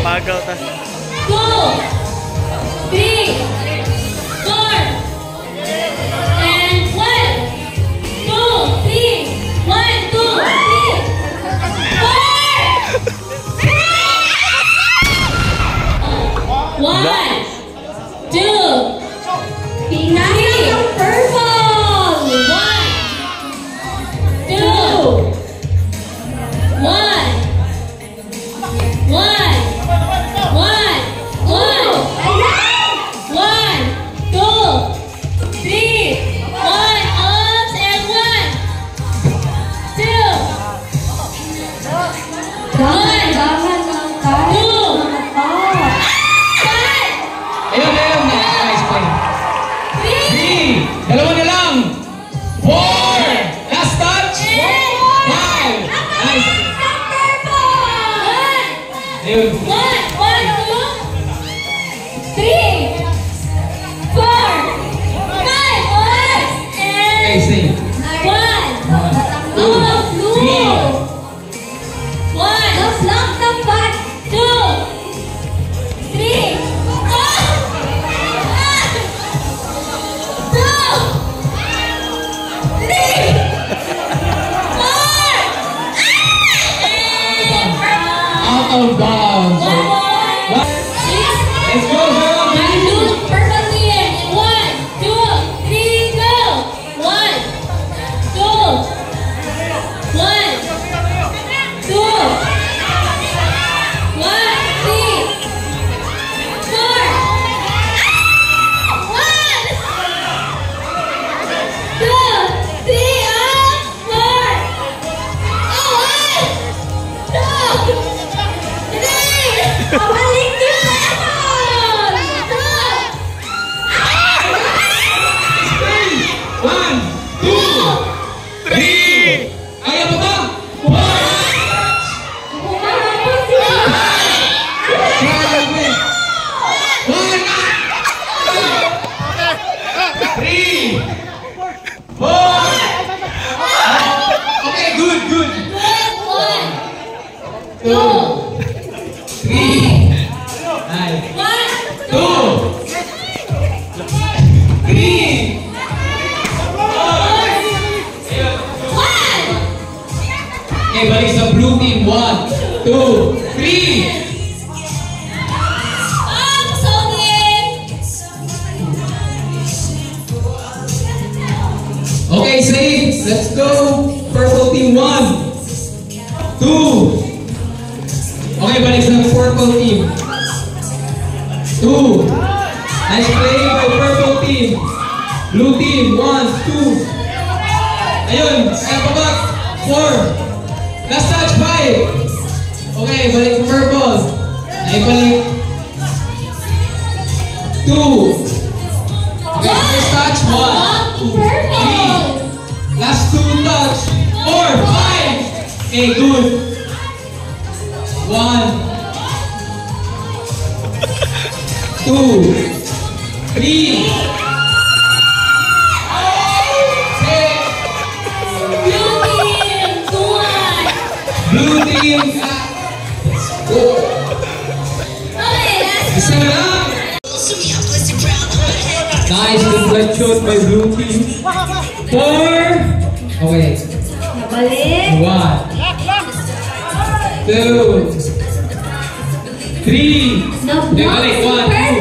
Pagaw ta. 2, 3, 4, and 1, 2, 3, 1, 2, 3, 4. 1, 2, 3, purple. 1, 2, 1, 1. Dalawa na lang. 4. Last touch. 5. Nice. Ayun. 1, 2, 3, 4, 5. Okay, stay. 1, 2, 3. 1, lock the back. 2, 3. Out of bounds. Let's go, Purple team. 1, 2, 3, go. 1, 2, 1, 2, 1, 3, 4. 1, 2, 3, up. 4. Pabalik ka! 1, 2, 3. Kaya pa ba? 3, 4. Okay, good. 1, 2, 3. Nice. 1, 2, 3. Okay, balik sa blue team. 1, 2, 3. Okay, safe. Let's go. Purple team. 1, 2. Okay, balik sa purple team. 2. Nice play by purple team. Blue team. 1, 2. Ayun. Kaya pa ba? 4. Last touch. 5. Okay, balik sa purple. Ay, balik. 2. Okay, first touch. 1, 2, 3. Last 2 touch. 4, 5. Okay, good. 1, 2, 3. Blue team. Go. Isa na lang. Nice good shot by blue team. 4. Okay. 1, 2, 3. Balik. 1, 2.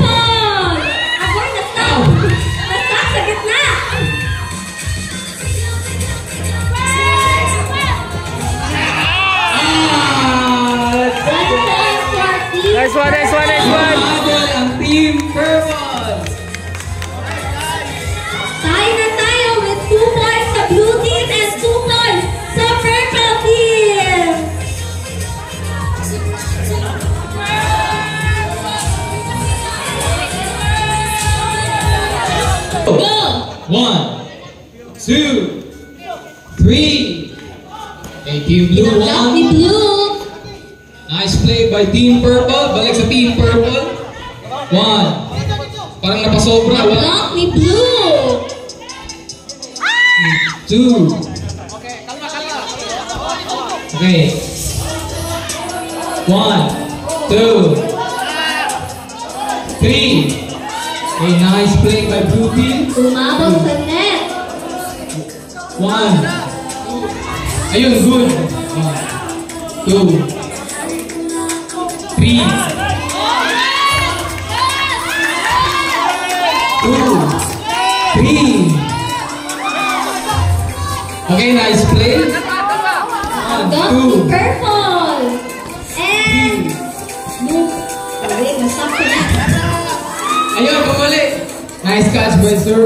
Nice one. Ang team purple. Tayo na tayo with 2 points sa blue team and 2 points sa purple team. Go! 1, 2, 3. Okay, team blue. Block ni 1. blue. Nice play by team purple. Balik sa team purple. 1. Parang napasobra. 1, Block ni blue. 2. Okay. 1, 2, 3. A nice play by blue team. Umabot sa net. 1. Ayun, good. 1, 2, 3. 2, 3. Okay, nice play. 1, Got 2. purple. And blue. Wait, na-stop ko na. Ayun, pumuli. Nice catch by sir.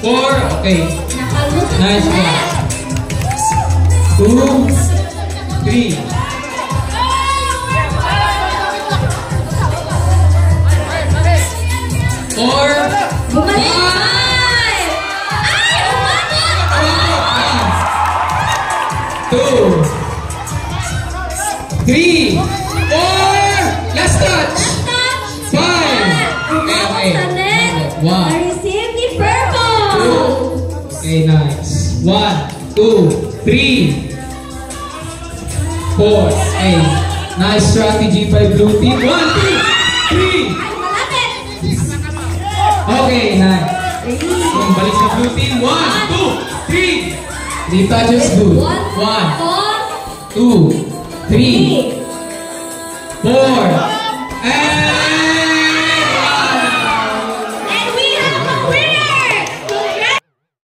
4. Okay. Nakalot sa Nice net. one. 2, 3. 4. Bumalik. Ay! Ay! Umabot! 2, 3, 4. Last touch. Touch. 5. Okay, Umabot sa net. okay. 1. Na-receive ni purple. Okay, nice. 1, 2, 3, 4. Okay. Nice strategy by blue team. 1, 2, 3. Ay, malapit. Okay, nice. Yung balik sa blue team. 1, 2, 3. 3 touches, good. 1, 2, 3, 4,